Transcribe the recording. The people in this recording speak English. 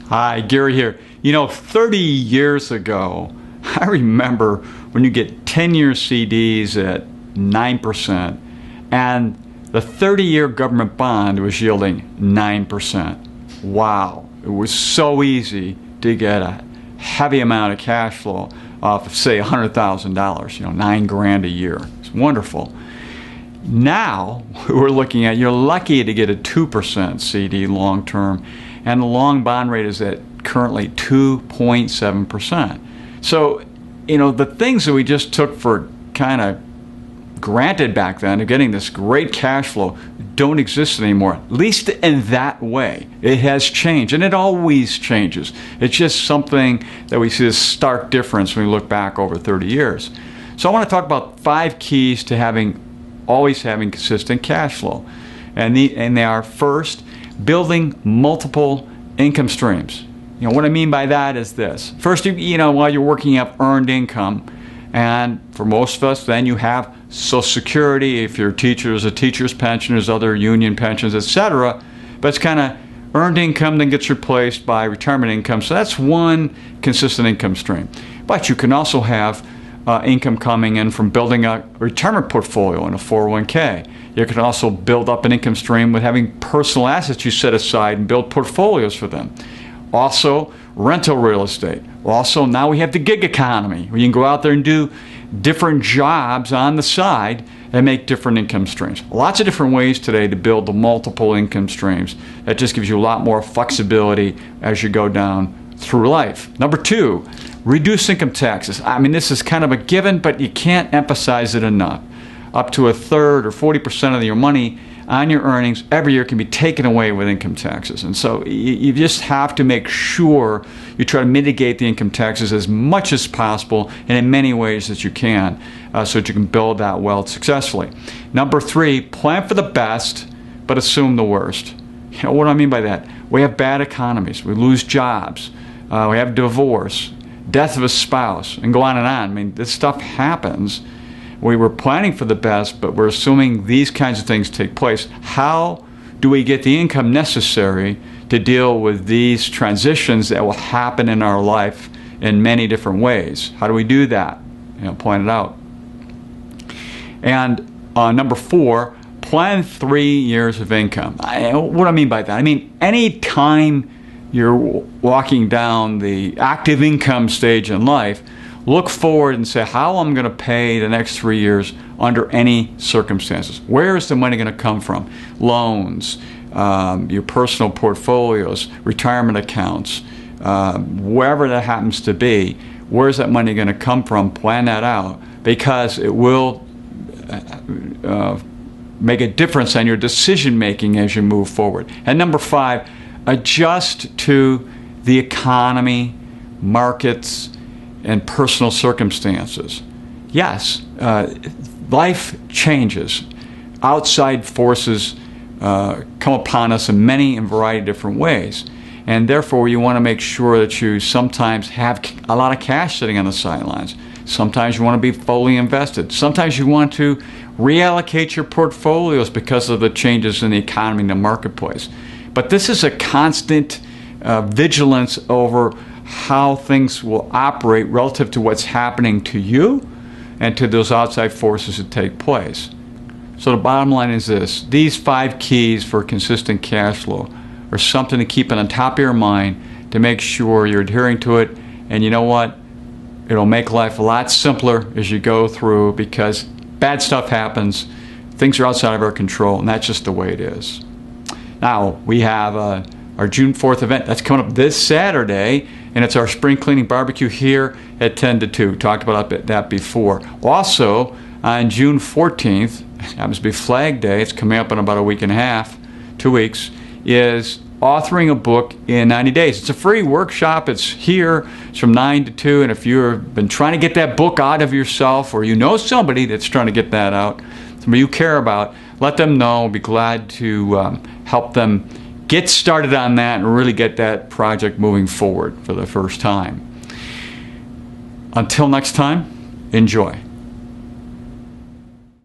Hi, Gary here. 30 years ago, I remember when you get 10-year CDs at 9% and the 30-year government bond was yielding 9%. Wow. It was so easy to get a heavy amount of cash flow off of, say, $100,000, $9,000 a year. It's wonderful. Now, we're looking at, you're lucky to get a 2% CD long term, and the long bond rate is at currently 2.7%. So, the things that we just took for kind of granted back then of getting this great cash flow don't exist anymore, at least in that way. It has changed, and it always changes. It's just something that we see this stark difference when we look back over 30 years. So I want to talk about 5 keys to always having consistent cash flow. And they are, first, building multiple income streams. What I mean by that is this. First, while you're working up earned income, and for most of us, then you have Social Security. If you're a teacher, there's a teacher's pension, there's other union pensions, etc. But it's kind of earned income then gets replaced by retirement income. So that's one consistent income stream. But you can also have income coming in from building a retirement portfolio in a 401k. You can also build up an income stream with having personal assets you set aside and build portfolios for them. Also, rental real estate. Also, now we have the gig economy, where you can go out there and do different jobs on the side and make different income streams. Lots of different ways today to build the multiple income streams. That just gives you a lot more flexibility as you go down through life. Number 2, reduce income taxes. This is kind of a given, but you can't emphasize it enough. Up to 1/3 or 40% of your money on your earnings every year can be taken away with income taxes. And so you just have to make sure you try to mitigate the income taxes as much as possible and in many ways that you can, so that you can build that wealth successfully. Number 3, plan for the best, but assume the worst. What do I mean by that? We have bad economies. We lose jobs. We have divorce, death of a spouse, and go on and on. This stuff happens. We were planning for the best, but we're assuming these kinds of things take place. How do we get the income necessary to deal with these transitions that will happen in our life in many different ways? How do we do that? Point it out. And number 4, plan 3 years of income. What do I mean by that? Any time you're walking down the active income stage in life, look forward and say, how am I going to pay the next 3 years under any circumstances? Where is the money going to come from? Loans, your personal portfolios, retirement accounts, wherever that happens to be. Where is that money going to come from? Plan that out, because it will make a difference on your decision making as you move forward. And number 5, adjust to the economy, markets, and personal circumstances. Yes, life changes. Outside forces come upon us in many and variety of different ways. And therefore, you want to make sure that you sometimes have a lot of cash sitting on the sidelines. Sometimes you want to be fully invested. Sometimes you want to reallocate your portfolios because of the changes in the economy and the marketplace. But this is a constant vigilance over how things will operate relative to what's happening to you and to those outside forces that take place. So the bottom line is this. These 5 keys for consistent cash flow are something to keep on top of your mind to make sure you're adhering to it. And you know what? It'll make life a lot simpler as you go through, because bad stuff happens. Things are outside of our control, and that's just the way it is. Now, we have our June 4th event. That's coming up this Saturday, and it's our spring cleaning barbecue here at 10 to 2. Talked about that before. Also, on June 14th, happens to be Flag Day, it's coming up in about a week and a half, 2 weeks, is authoring a book in 90 days. It's a free workshop. It's here. It's from 9 to 2, and if you've been trying to get that book out of yourself, or you know somebody that's trying to get that out, somebody you care about, let them know. I'll be glad to help them get started on that and really get that project moving forward for the first time. Until next time, enjoy.